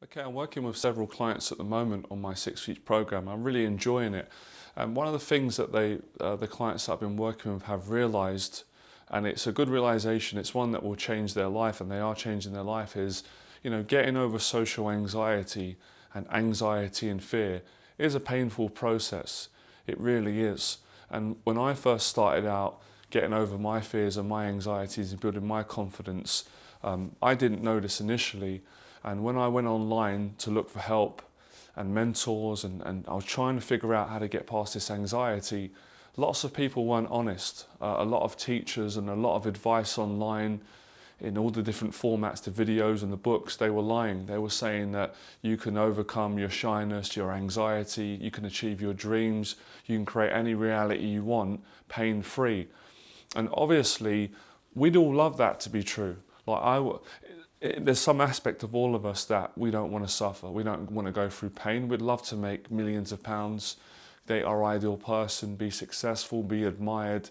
Okay, I'm working with several clients at the moment on my 6 week program. I'm really enjoying it. And one of the things that the clients that I've been working with have realized, and it's a good realization, it's one that will change their life, and they are changing their life, is, getting over social anxiety and fear is a painful process. It really is. And when I first started out getting over my fears and my anxieties and building my confidence, I didn't know this initially. And when I went online to look for help and mentors and I was trying to figure out how to get past this anxiety, lots of people weren't honest. A lot of teachers and a lot of advice online in all the different formats, the videos and the books, they were lying. They were saying that you can overcome your shyness, your anxiety, you can achieve your dreams, you can create any reality you want pain-free. And obviously, we'd all love that to be true. There's some aspect of all of us that we don't want to suffer. We don't want to go through pain. We'd love to make millions of pounds, date our ideal person, be successful, be admired,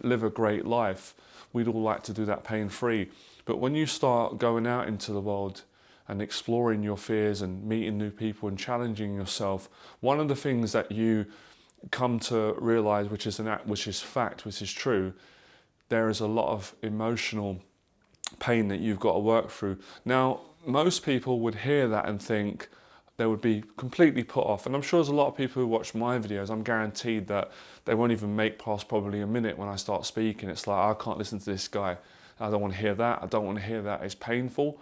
live a great life. We'd all like to do that pain-free. But when you start going out into the world and exploring your fears and meeting new people and challenging yourself, one of the things that you come to realize, which is fact, which is true, there is a lot of emotional pain that you've got to work through. Now, most people would hear that and think they would be completely put off. And I'm sure there's a lot of people who watch my videos, I'm guaranteed that they won't even make past probably a minute when I start speaking. It's like, I can't listen to this guy. I don't want to hear that. I don't want to hear that. It's painful.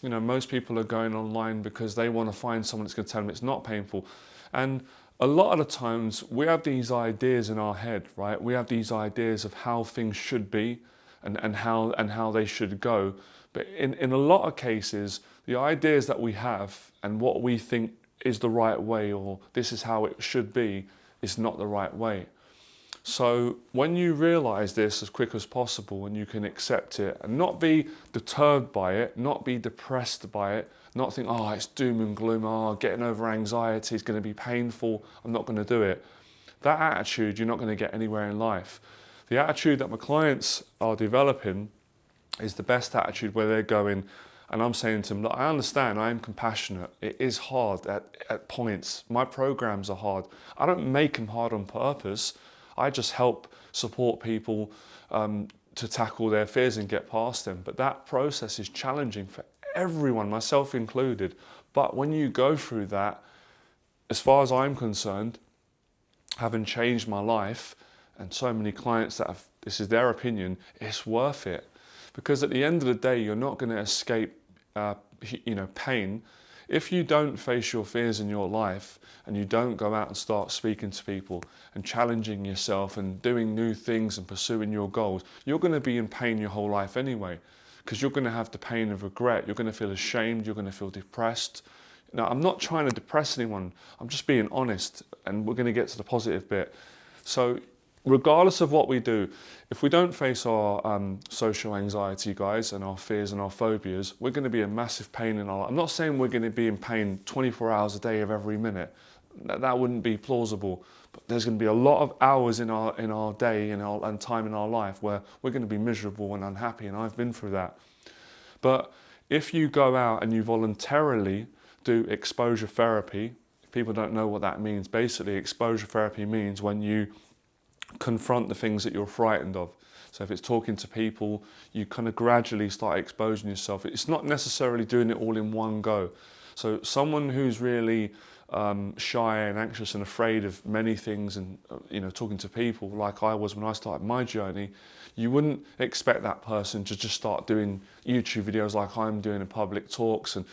Most people are going online because they want to find someone that's going to tell them it's not painful. And a lot of the times we have these ideas in our head, right? We have these ideas of how things should be and how they should go. But in a lot of cases, the ideas that we have and what we think is the right way, or this is how it should be, is not the right way. So when you realize this as quick as possible and you can accept it and not be deterred by it, not be depressed by it, not think, oh, it's doom and gloom, oh, getting over anxiety is going to be painful, I'm not going to do it. That attitude, you're not going to get anywhere in life. The attitude that my clients are developing is the best attitude, where they're going, and I'm saying to them, look, I understand, I am compassionate. It is hard at points. My programs are hard. I don't make them hard on purpose. I just help support people to tackle their fears and get past them. But that process is challenging for everyone, myself included. But when you go through that, as far as I'm concerned, having changed my life, and so many clients that have, this is their opinion, it's worth it. Because at the end of the day, you're not going to escape pain. If you don't face your fears in your life and you don't go out and start speaking to people and challenging yourself and doing new things and pursuing your goals, you're going to be in pain your whole life anyway, because you're going to have the pain of regret. You're going to feel ashamed. You're going to feel depressed. Now, I'm not trying to depress anyone. I'm just being honest, and we're going to get to the positive bit. So regardless of what we do, if we don't face our social anxiety, guys, and our fears and our phobias, we're going to be in massive pain in our life. I'm not saying we're going to be in pain 24 hours a day of every minute. That wouldn't be plausible. But there's going to be a lot of hours in our day and time in our life where we're going to be miserable and unhappy, and I've been through that. But if you go out and you voluntarily do exposure therapy, if people don't know what that means, basically exposure therapy means when you confront the things that you're frightened of. So if it's talking to people, you kind of gradually start exposing yourself. It's not necessarily doing it all in one go. So someone who's really shy and anxious and afraid of many things, and talking to people like I was when I started my journey, you wouldn't expect that person to just start doing YouTube videos like I'm doing in public talks, and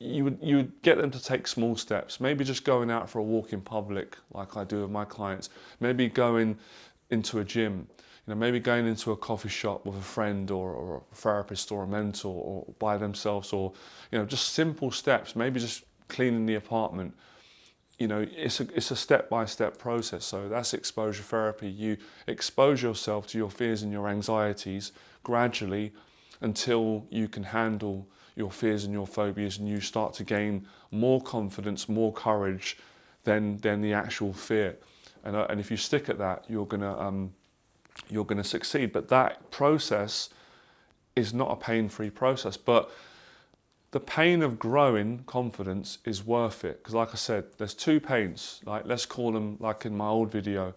you would get them to take small steps, maybe just going out for a walk in public like I do with my clients, maybe going into a gym, maybe going into a coffee shop with a friend or a therapist or a mentor, or by themselves, or just simple steps, maybe just cleaning the apartment. It's a step-by-step process. So that's exposure therapy. You expose yourself to your fears and your anxieties gradually until you can handle your fears and your phobias, and you start to gain more confidence, more courage than the actual fear. And if you stick at that, you're gonna succeed. But that process is not a pain-free process. But the pain of growing confidence is worth it. Because like I said, there's two pains. Like, let's call them, like in my old video,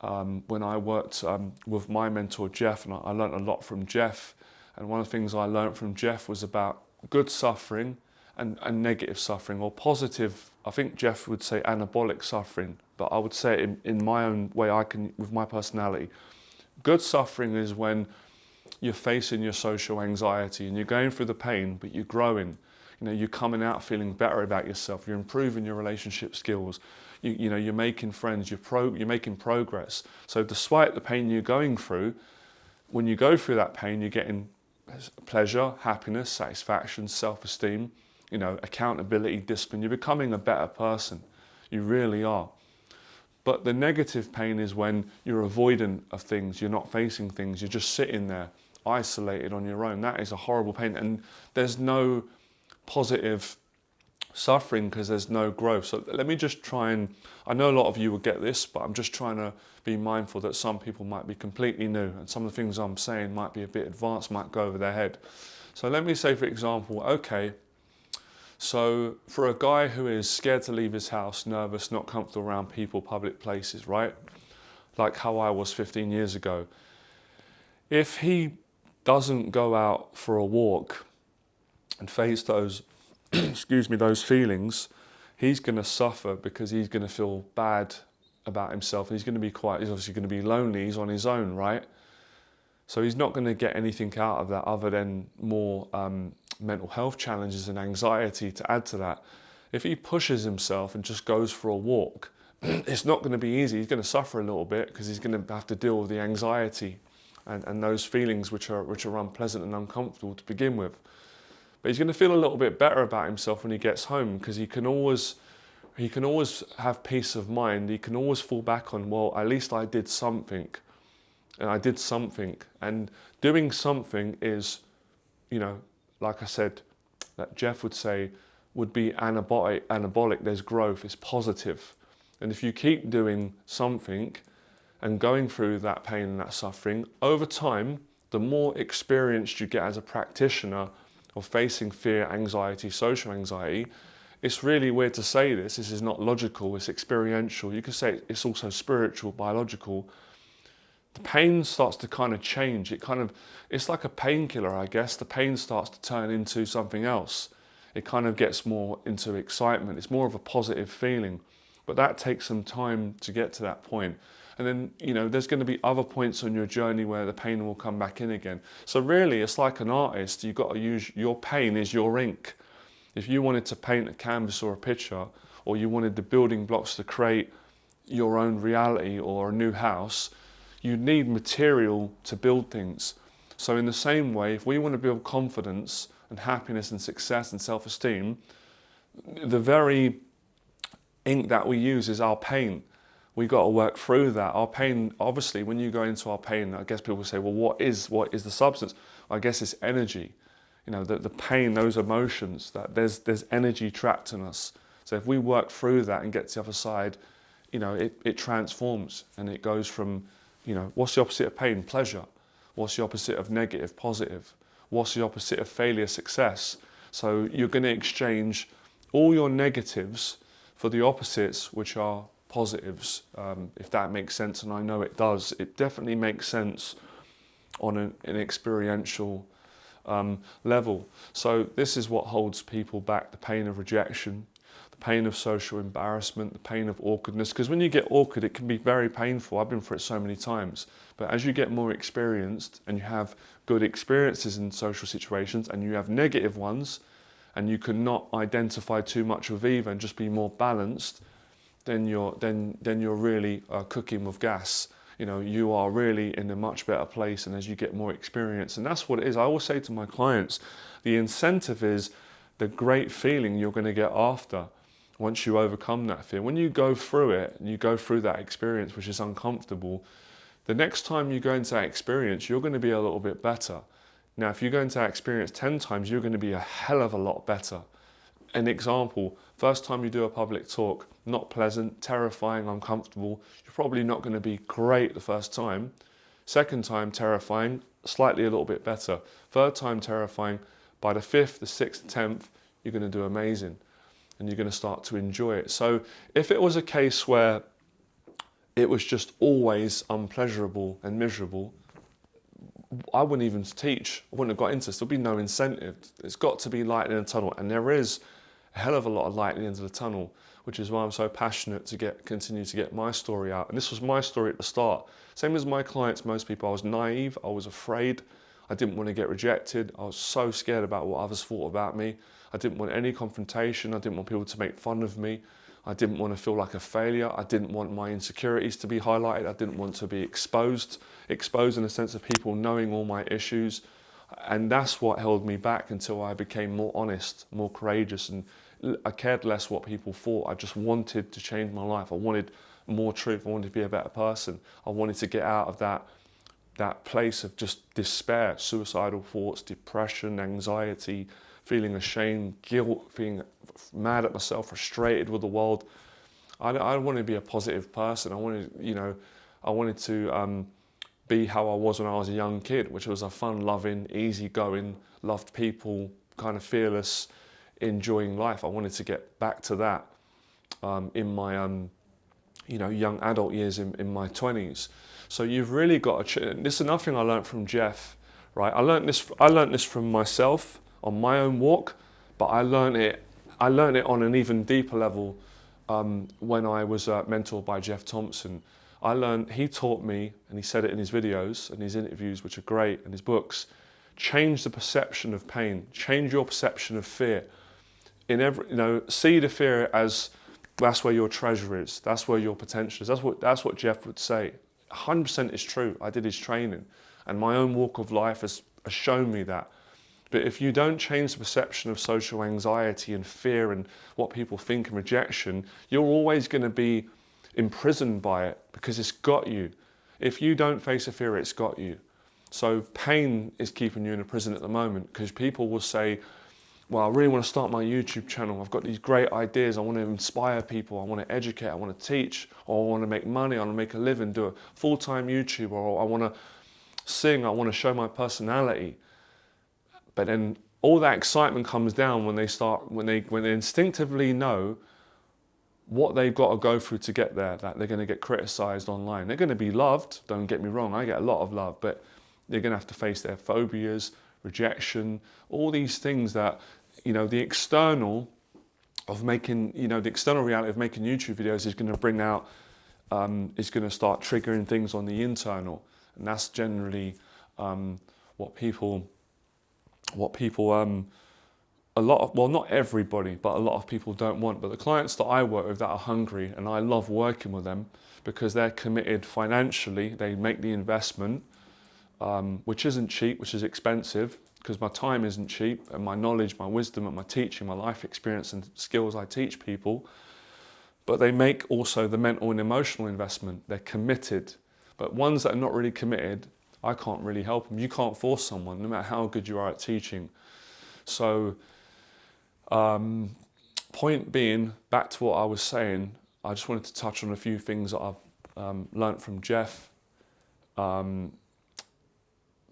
when I worked with my mentor Jeff, and I learned a lot from Jeff. And one of the things I learned from Jeff was about good suffering and negative suffering, or positive, I think Jeff would say anabolic suffering, but I would say it in my own way, with my personality. Good suffering is when you're facing your social anxiety and you're going through the pain, but you're growing. You know, you're coming out feeling better about yourself. You're improving your relationship skills. You know, you're making friends. You're making progress. So despite the pain you're going through, when you go through that pain, you're getting pleasure, happiness, satisfaction, self-esteem, you know, accountability, discipline. You're becoming a better person. You really are. But the negative pain is when you're avoidant of things, you're not facing things, you're just sitting there, isolated on your own. That is a horrible pain. And there's no positive suffering because there's no growth. So let me just try and, I know a lot of you will get this, but I'm just trying to be mindful that some people might be completely new and some of the things I'm saying might be a bit advanced, might go over their head. So let me say, for example, okay, so for a guy who is scared to leave his house, nervous, not comfortable around people, public places, right? Like how I was 15 years ago. If he doesn't go out for a walk and face those, excuse me, those feelings, he's going to suffer because he's going to feel bad about himself. He's obviously going to be lonely. He's on his own, right? So he's not going to get anything out of that other than more mental health challenges and anxiety to add to that. If he pushes himself and just goes for a walk, it's not going to be easy. He's going to suffer a little bit because he's going to have to deal with the anxiety and those feelings which are unpleasant and uncomfortable to begin with. But he's going to feel a little bit better about himself when he gets home because he can always have peace of mind. He can always fall back on, well, at least I did something. And I did something. And doing something is, you know, like I said, that Jeff would say, would be anabolic. There's growth, it's positive. And if you keep doing something and going through that pain and that suffering, over time, the more experienced you get as a practitioner of facing fear, anxiety, social anxiety, it's really weird to say this is not logical, it's experiential. You could say it's also spiritual, biological. The pain starts to kind of change. It's like a painkiller, I guess. The pain starts to turn into something else. It kind of gets more into excitement. It's more of a positive feeling. But that takes some time to get to that point. And then, you know, there's going to be other points on your journey where the pain will come back in again. So really, it's like an artist. You've got to use, your pain is your ink. If you wanted to paint a canvas or a picture, or you wanted the building blocks to create your own reality or a new house, you need material to build things. So in the same way, if we want to build confidence and happiness and success and self-esteem, the very ink that we use is our pain. We've got to work through that. Our pain, obviously, when you go into our pain, I guess people say, well, what is the substance? I guess it's energy. You know, the pain, those emotions, that there's energy trapped in us. So if we work through that and get to the other side, you know, it transforms and it goes from, you know, what's the opposite of pain? Pleasure. What's the opposite of negative? Positive. What's the opposite of failure? Success. So you're going to exchange all your negatives for the opposites, which are positives, if that makes sense, and I know it does. It definitely makes sense on an experiential level. So this is what holds people back: the pain of rejection, the pain of social embarrassment, the pain of awkwardness. Because when you get awkward, it can be very painful. I've been through it so many times. But as you get more experienced and you have good experiences in social situations and you have negative ones, and you can not identify too much with either and just be more balanced, then you're really cooking with gas. You know, you are really in a much better place, and as you get more experience, and that's what it is. I always say to my clients, the incentive is the great feeling you're going to get after once you overcome that fear. When you go through it and you go through that experience, which is uncomfortable, the next time you go into that experience, you're going to be a little bit better. Now, if you go into that experience 10 times, you're going to be a hell of a lot better. An example, first time you do a public talk, not pleasant, terrifying, uncomfortable. You're probably not going to be great the first time. Second time, terrifying, slightly a little bit better. Third time, terrifying, By the 5th, the 6th, the 10th, you're going to do amazing and you're going to start to enjoy it. So if it was a case where it was just always unpleasurable and miserable, I wouldn't even teach. I wouldn't have got into this. There'll be no incentive. There's got to be light in the tunnel, and there is a hell of a lot of light at the end of the tunnel, which is why I'm so passionate to continue to get my story out. And this was my story at the start. Same as my clients, most people, I was naive, I was afraid, I didn't want to get rejected, I was so scared about what others thought about me. I didn't want any confrontation, I didn't want people to make fun of me. I didn't want to feel like a failure. I didn't want my insecurities to be highlighted. I didn't want to be exposed in the sense of people knowing all my issues. And that's what held me back until I became more honest, more courageous, and I cared less what people thought. I just wanted to change my life. I wanted more truth. I wanted to be a better person. I wanted to get out of that place of just despair, suicidal thoughts, depression, anxiety, feeling ashamed, guilt, feeling mad at myself, frustrated with the world. I wanted to be a positive person. I wanted to be how I was when I was a young kid, which was a fun-loving, easygoing, loved people, kind of fearless, enjoying life. I wanted to get back to that in my young adult years in my 20s. So you've really got to. This is another thing I learned from Jeff, right? I learned this from myself on my own walk, but I learned it on an even deeper level when I was mentored by Jeff Thompson. He taught me, and he said it in his videos and his interviews, which are great, and his books, change the perception of pain, change your perception of fear. See the fear as that's where your treasure is, that's where your potential is. That's what Jeff would say. 100% is true. I did his training, and my own walk of life has shown me that. But if you don't change the perception of social anxiety and fear and what people think and rejection, you're always going to be imprisoned by it because it's got you. If you don't face a fear, it's got you. So pain is keeping you in a prison at the moment because people will say, well, I really want to start my YouTube channel. I've got these great ideas. I want to inspire people. I want to educate. I want to teach. Or I want to make money. I want to make a living, do a full-time YouTube. Or I want to sing. I want to show my personality. But then all that excitement comes down when they instinctively know what they've got to go through to get there, that they're going to get criticized online. They're going to be loved, don't get me wrong, I get a lot of love, but they're going to have to face their phobias, rejection, all these things that, the external reality of making YouTube videos is going to bring out, is going to start triggering things on the internal. And that's generally what people not everybody, but a lot of people don't want. But the clients that I work with that are hungry, and I love working with them because they're committed financially, they make the investment, which isn't cheap, which is expensive, because my time isn't cheap, and my knowledge, my wisdom, and my teaching, my life experience and skills I teach people. But they make also the mental and emotional investment. They're committed. But ones that are not really committed, I can't really help them. You can't force someone, no matter how good you are at teaching. So, point being, back to what I was saying, I just wanted to touch on a few things that I've learnt from Jeff.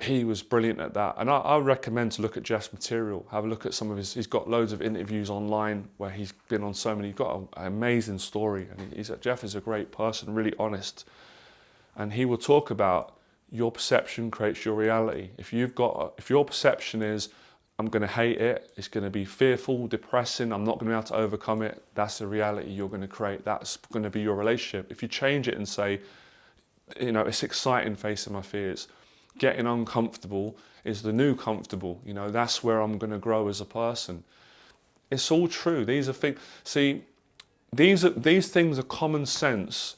He was brilliant at that. And I recommend to look at Jeff's material, have a look at some of he's got loads of interviews online where he's been on so many, he's got an amazing story. And Jeff is a great person, really honest. And he will talk about your perception creates your reality. If your perception is, I'm going to hate it, it's going to be fearful, depressing, I'm not going to be able to overcome it, that's the reality you're going to create. That's going to be your relationship. If you change it and say, it's exciting facing my fears, getting uncomfortable is the new comfortable, that's where I'm going to grow as a person. It's all true. These are things, these things are common sense,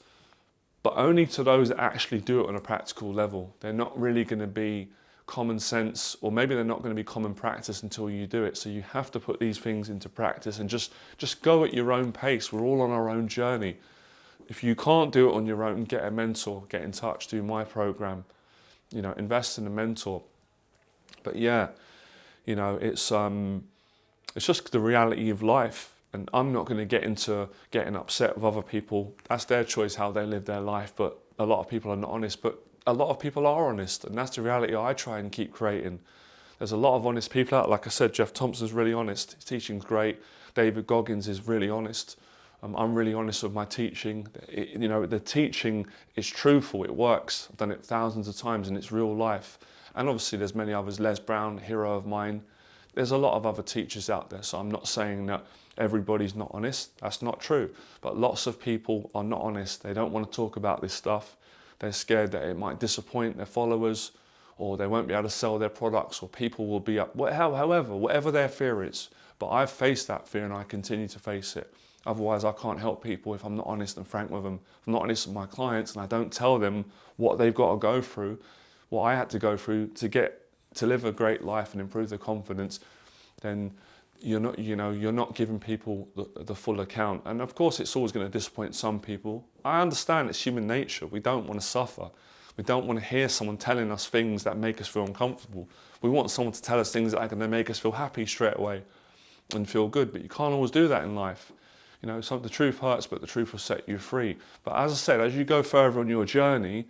but only to those that actually do it on a practical level. They're not really going to be common sense, or maybe they're not going to be common practice until you do it. So you have to put these things into practice and just go at your own pace. We're all on our own journey. If you can't do it on your own, get a mentor, get in touch, do my program, invest in a mentor. But yeah, it's just the reality of life. And I'm not going to get into getting upset with other people. That's their choice, how they live their life. But a lot of people are not honest. But a lot of people are honest. And that's the reality I try and keep creating. There's a lot of honest people out. Like I said, Jeff Thompson's really honest. His teaching's great. David Goggins is really honest. I'm really honest with my teaching. You know, the teaching is truthful. It works. I've done it thousands of times and it's real life. And obviously there's many others. Les Brown, hero of mine. There's a lot of other teachers out there. So I'm not saying that everybody's not honest. That's not true. But lots of people are not honest. They don't want to talk about this stuff. They're scared that it might disappoint their followers, or they won't be able to sell their products, or people will be up, however, whatever their fear is. But I've faced that fear and I continue to face it. Otherwise, I can't help people if I'm not honest and frank with them. If I'm not honest with my clients and I don't tell them what they've got to go through, what I had to go through to live a great life and improve their confidence, then you're not giving people the full account. And of course, it's always going to disappoint some people. I understand it's human nature. We don't want to suffer. We don't want to hear someone telling us things that make us feel uncomfortable. We want someone to tell us things that are going to make us feel happy straight away and feel good. But you can't always do that in life. You know, the truth hurts, but the truth will set you free. But as I said, as you go further on your journey,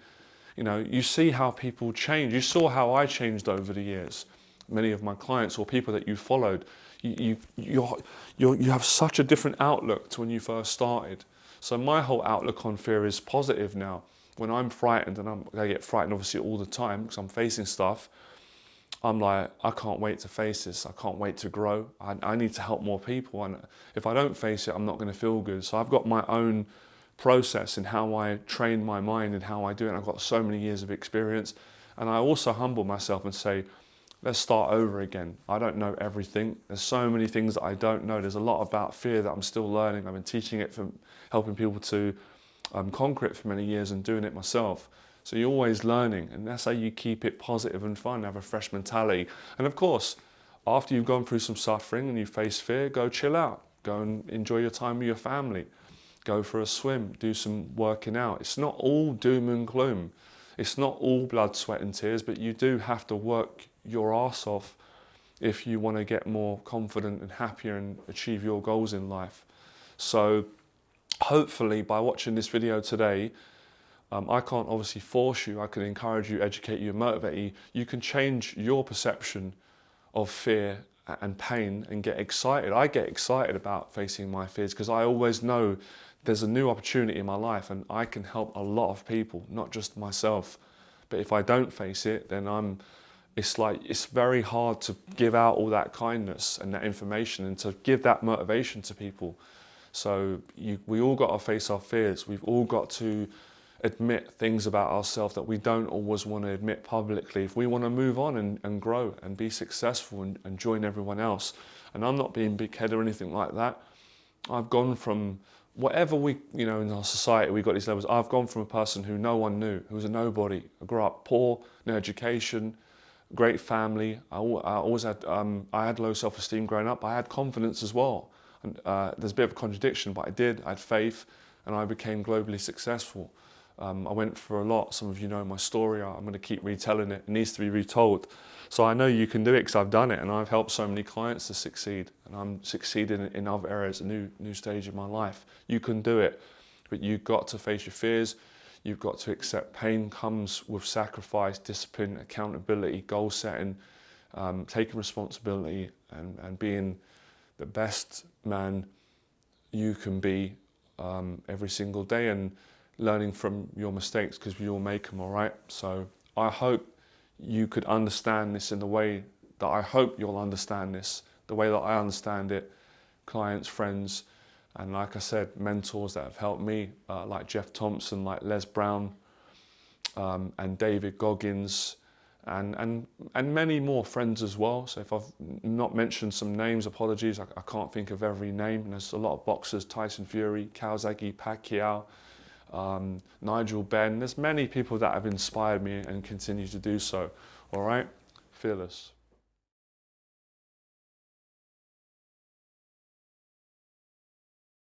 you know, you see how people change. You saw how I changed over the years. Many of my clients or people that you followed, you have such a different outlook to when you first started. So my whole outlook on fear is positive now. When I'm frightened, and I get frightened obviously all the time because I'm facing stuff, I'm like, I can't wait to face this. I can't wait to grow. I need to help more people. And if I don't face it, I'm not going to feel good. So I've got my own process in how I train my mind and how I do it. And I've got so many years of experience. And I also humble myself and say, let's start over again. I don't know everything. There's so many things that I don't know. There's a lot about fear that I'm still learning. I've been teaching it, from helping people to conquer it for many years and doing it myself. So you're always learning, and that's how you keep it positive and fun, have a fresh mentality. And of course, after you've gone through some suffering and you face fear, go chill out. Go and enjoy your time with your family. Go for a swim, do some working out. It's not all doom and gloom. It's not all blood, sweat and tears, but you do have to work your arse off if you want to get more confident and happier and achieve your goals in life. So hopefully by watching this video today, I can't obviously force you. I can encourage you, educate you, motivate you. You can change your perception of fear and pain and get excited. I get excited about facing my fears because I always know there's a new opportunity in my life and I can help a lot of people, not just myself. But if I don't face it, then it's very hard to give out all that kindness and that information and to give that motivation to people. So we all got to face our fears. We've all got to admit things about ourselves that we don't always want to admit publicly if we want to move on and grow and be successful and join everyone else. And I'm not being big-headed or anything like that. I've gone from whatever in our society, we got these levels. I've gone from a person who no one knew, who was a nobody. I grew up poor, no education, great family. I had low self-esteem growing up. I had confidence as well. And there's a bit of a contradiction, but I had faith and I became globally successful. I went for a lot. Some of you know my story. I'm going to keep retelling it. It needs to be retold. So I know you can do it because I've done it and I've helped so many clients to succeed. And I'm succeeding in other areas, a new stage in my life. You can do it, but you've got to face your fears. You've got to accept pain comes with sacrifice, discipline, accountability, goal setting, taking responsibility and being the best man you can be every single day and learning from your mistakes because we all make them, all right? So I hope you could understand this in the way that I hope you'll understand this, the way that I understand it, clients, friends, and like I said, mentors that have helped me, like Jeff Thompson, like Les Brown, and David Goggins, and many more friends as well. So if I've not mentioned some names, apologies, I can't think of every name. And there's a lot of boxers, Tyson Fury, Kawasaki, Pacquiao, Nigel Benn. There's many people that have inspired me and continue to do so. All right, fearless.